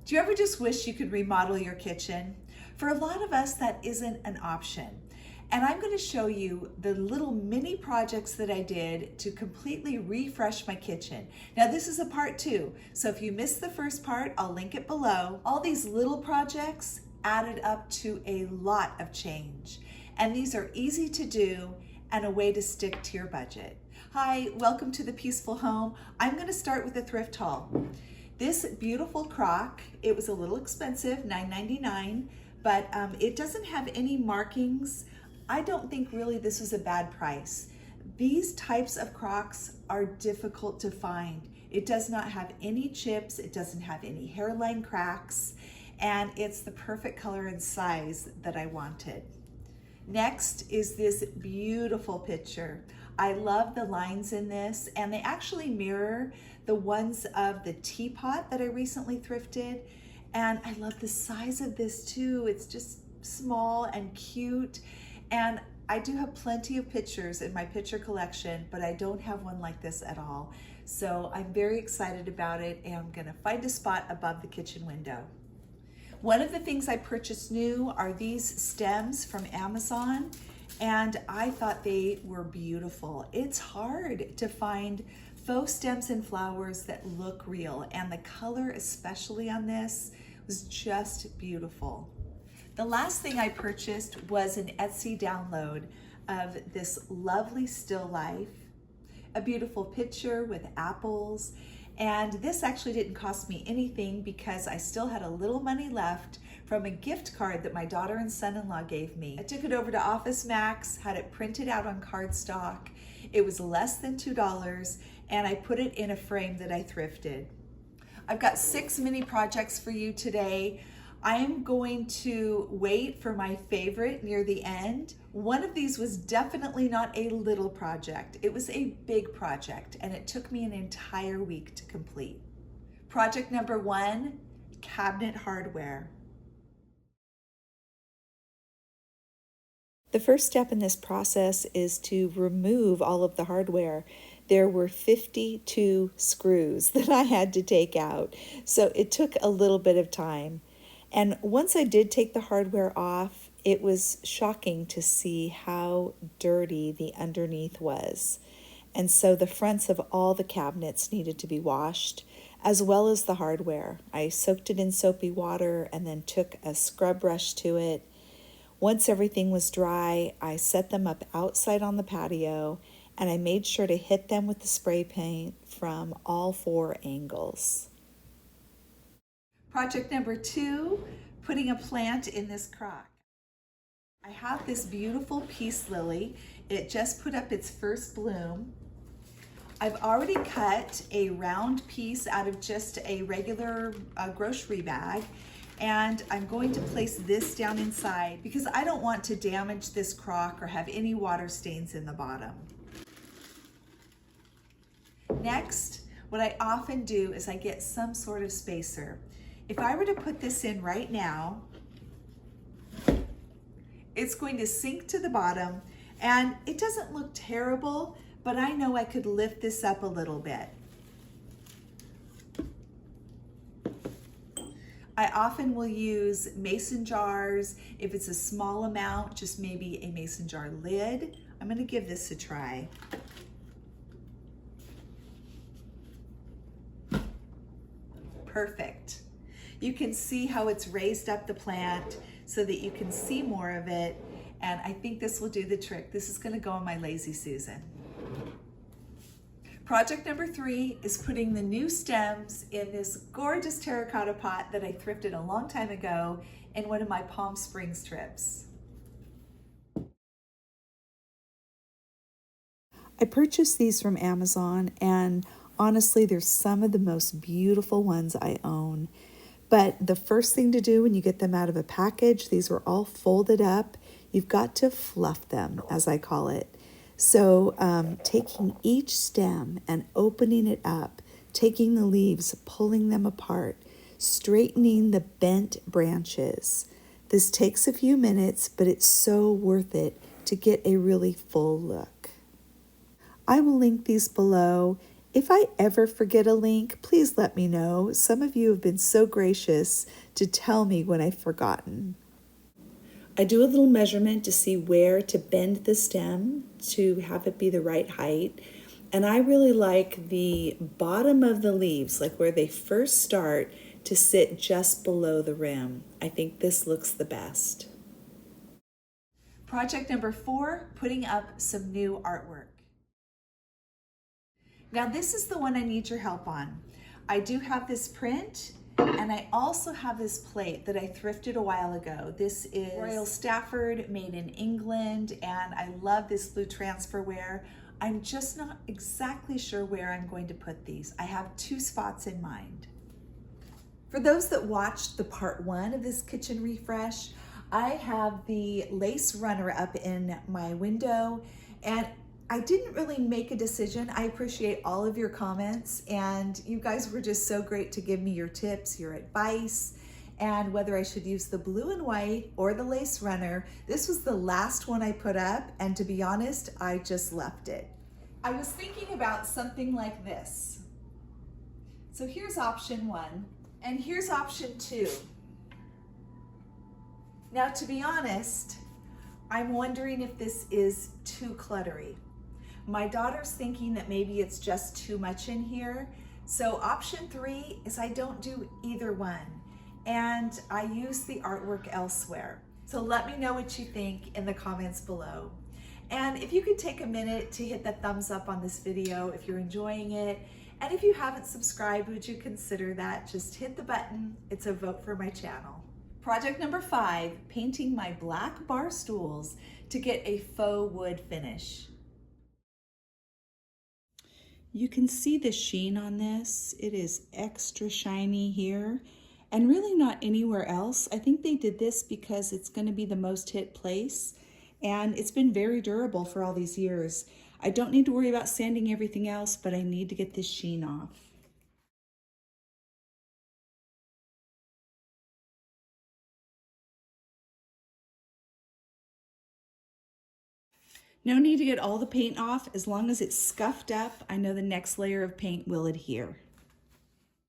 Do you ever just wish you could remodel your kitchen? For a lot of us, that isn't an option. And I'm going to show you the little mini projects that I did to completely refresh my kitchen. Now this is a part 2, so if you missed the first part, I'll link it below. All these little projects added up to a lot of change. And these are easy to do and a way to stick to your budget. Hi, welcome to the Peaceful Home. I'm going to start with the thrift haul. This beautiful crock, it was a little expensive, $9.99, but it doesn't have any markings. I don't think really this was a bad price. These types of crocks are difficult to find. It does not have any chips, it doesn't have any hairline cracks, and it's the perfect color and size that I wanted. Next is this beautiful picture. I love the lines in this, and they actually mirror the ones of the teapot that I recently thrifted. And I love the size of this too. It's just small and cute. And I do have plenty of pictures in my picture collection, but I don't have one like this at all. So I'm very excited about it, and I'm gonna find a spot above the kitchen window. One of the things I purchased new are these stems from Amazon, and I thought they were beautiful. It's hard to find faux stems and flowers that look real, and the color, especially on this, was just beautiful. The last thing I purchased was an Etsy download of this lovely still life, a beautiful picture with apples. And this actually didn't cost me anything because I still had a little money left from a gift card that my daughter and son-in-law gave me. I took it over to Office Max, had it printed out on cardstock. It was less than $2, and I put it in a frame that I thrifted. I've got 6 mini projects for you today. I am going to wait for my favorite near the end. One of these was definitely not a little project. It was a big project, and it took me an entire week to complete. Project number 1, cabinet hardware. The first step in this process is to remove all of the hardware. There were 52 screws that I had to take out, so it took a little bit of time. And once I did take the hardware off, it was shocking to see how dirty the underneath was. And so the fronts of all the cabinets needed to be washed, as well as the hardware. I soaked it in soapy water and then took a scrub brush to it. Once everything was dry, I set them up outside on the patio, and I made sure to hit them with the spray paint from all 4 angles. Project number 2, putting a plant in this crock. I have this beautiful peace lily. It just put up its first bloom. I've already cut a round piece out of just a regular grocery bag, and I'm going to place this down inside because I don't want to damage this crock or have any water stains in the bottom. Next, what I often do is I get some sort of spacer. If I were to put this in right now, it's going to sink to the bottom, and it doesn't look terrible, but I know I could lift this up a little bit. I often will use mason jars. If it's a small amount, just maybe a mason jar lid. I'm going to give this a try. Perfect. You can see how it's raised up the plant so that you can see more of it, and I think this will do the trick. This is going to go in my Lazy Susan. Project number 3 is putting the new stems in this gorgeous terracotta pot that I thrifted a long time ago in one of my Palm Springs trips. I purchased these from Amazon, and honestly, they're some of the most beautiful ones I own. But the first thing to do when you get them out of a package, these were all folded up. You've got to fluff them, as I call it. So taking each stem and opening it up, taking the leaves, pulling them apart, straightening the bent branches. This takes a few minutes, but it's so worth it to get a really full look. I will link these below If I ever forget a link, please let me know. Some of you have been so gracious to tell me when I've forgotten. I do a little measurement to see where to bend the stem to have it be the right height. And I really like the bottom of the leaves, like where they first start, to sit just below the rim. I think this looks the best. Project number 4, putting up some new artwork. Now this is the one I need your help on. I do have this print, and I also have this plate that I thrifted a while ago. This is Royal Stafford, made in England, and I love this blue transferware. I'm just not exactly sure where I'm going to put these. I have 2 spots in mind. For those that watched the part 1 of this kitchen refresh, I have the lace runner up in my window, and I didn't really make a decision. I appreciate all of your comments, and you guys were just so great to give me your tips, your advice, and whether I should use the blue and white or the lace runner. This was the last one I put up, and to be honest, I just left it. I was thinking about something like this. So here's option 1, and here's option 2. Now, to be honest, I'm wondering if this is too cluttery. My daughter's thinking that maybe it's just too much in here. So option 3 is I don't do either one, and I use the artwork elsewhere. So let me know what you think in the comments below. And if you could take a minute to hit the thumbs up on this video if you're enjoying it. And if you haven't subscribed, would you consider that? Just hit the button. It's a vote for my channel. Project number 5, painting my black bar stools to get a faux wood finish. You can see the sheen on this. It is extra shiny here and really not anywhere else. I think they did this because it's going to be the most hit place, and it's been very durable for all these years. I don't need to worry about sanding everything else, but I need to get this sheen off. No need to get all the paint off. As long as it's scuffed up, I know the next layer of paint will adhere.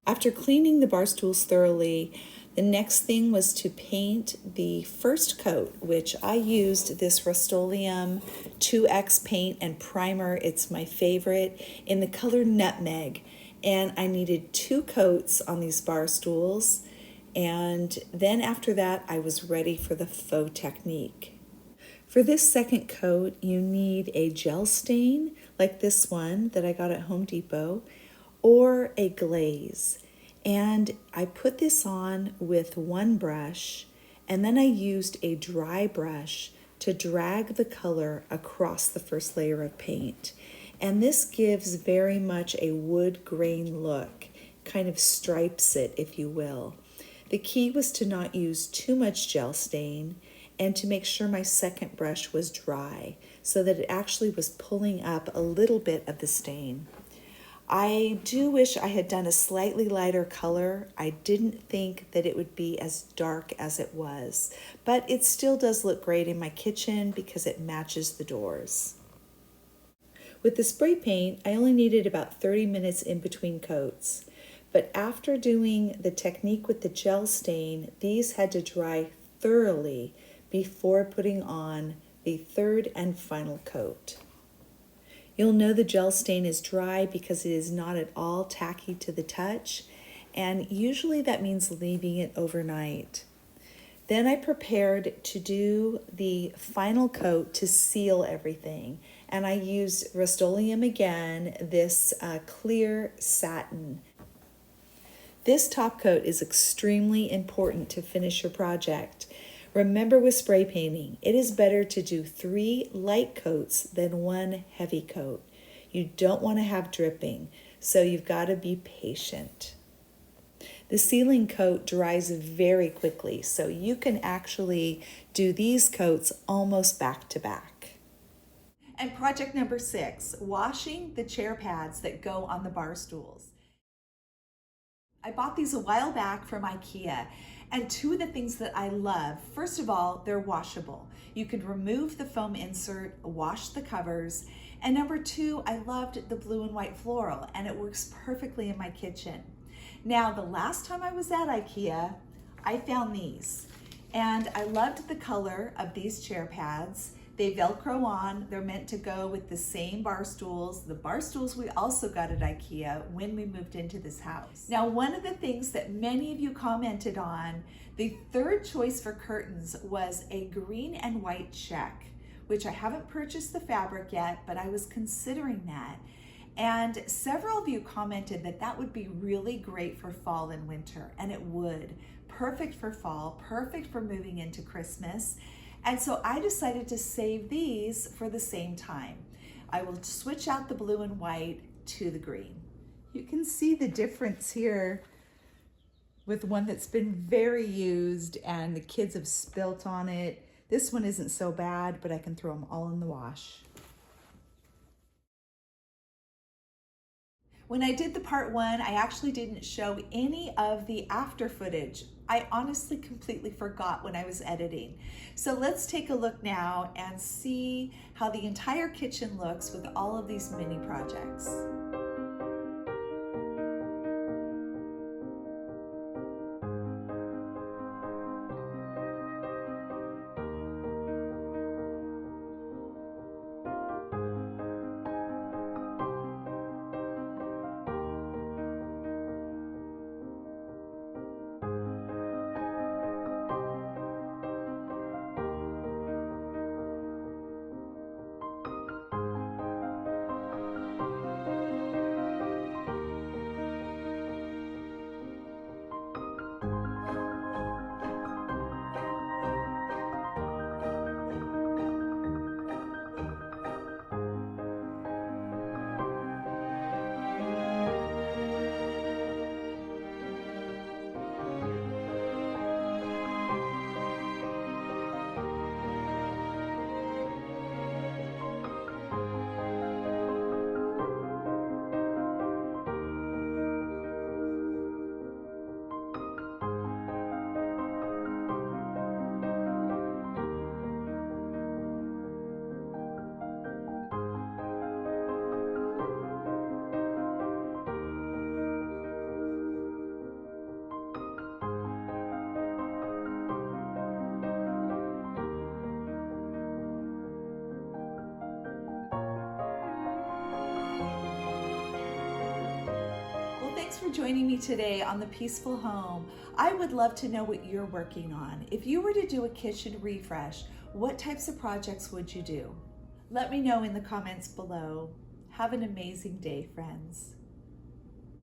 After cleaning the bar stools thoroughly, the next thing was to paint the first coat, which I used this Rust-Oleum 2X paint and primer. It's my favorite, in the color Nutmeg. And I needed 2 coats on these bar stools. And then after that, I was ready for the faux technique. For this second coat, you need a gel stain like this one that I got at Home Depot, or a glaze. And I put this on with one brush, and then I used a dry brush to drag the color across the first layer of paint. And this gives very much a wood grain look, kind of stripes it, if you will. The key was to not use too much gel stain, and to make sure my second brush was dry so that it actually was pulling up a little bit of the stain. I do wish I had done a slightly lighter color. I didn't think that it would be as dark as it was, but it still does look great in my kitchen because it matches the doors. With the spray paint, I only needed about 30 minutes in between coats, but after doing the technique with the gel stain, these had to dry thoroughly before putting on the third and final coat. You'll know the gel stain is dry because it is not at all tacky to the touch, and usually that means leaving it overnight. Then I prepared to do the final coat to seal everything, and I used Rust-Oleum again, this clear satin. This top coat is extremely important to finish your project. Remember, with spray painting, it is better to do 3 light coats than 1 heavy coat. You don't want to have dripping, so you've got to be patient. The sealing coat dries very quickly, so you can actually do these coats almost back to back. And project number 6, washing the chair pads that go on the bar stools. I bought these a while back from IKEA, and two of the things that I love, first of all, they're washable. You can remove the foam insert, wash the covers, and number two, I loved the blue and white floral, and it works perfectly in my kitchen. Now, the last time I was at IKEA, I found these, and I loved the color of these chair pads. They Velcro on. They're meant to go with the same bar stools. The bar stools we also got at IKEA when we moved into this house. Now, one of the things that many of you commented on, the third choice for curtains was a green and white check, which I haven't purchased the fabric yet, but I was considering that. And several of you commented that that would be really great for fall and winter, and it would. Perfect for fall, perfect for moving into Christmas. And so I decided to save these for the same time. I will switch out the blue and white to the green. You can see the difference here with one that's been very used and the kids have spilt on it. This one isn't so bad, but I can throw them all in the wash. When I did the part one, I actually didn't show any of the after footage. I honestly completely forgot when I was editing. So let's take a look now and see how the entire kitchen looks with all of these mini projects. Thanks for joining me today on The Peaceful Home. I would love to know what you're working on. If you were to do a kitchen refresh, what types of projects would you do? Let me know in the comments below. Have an amazing day, friends.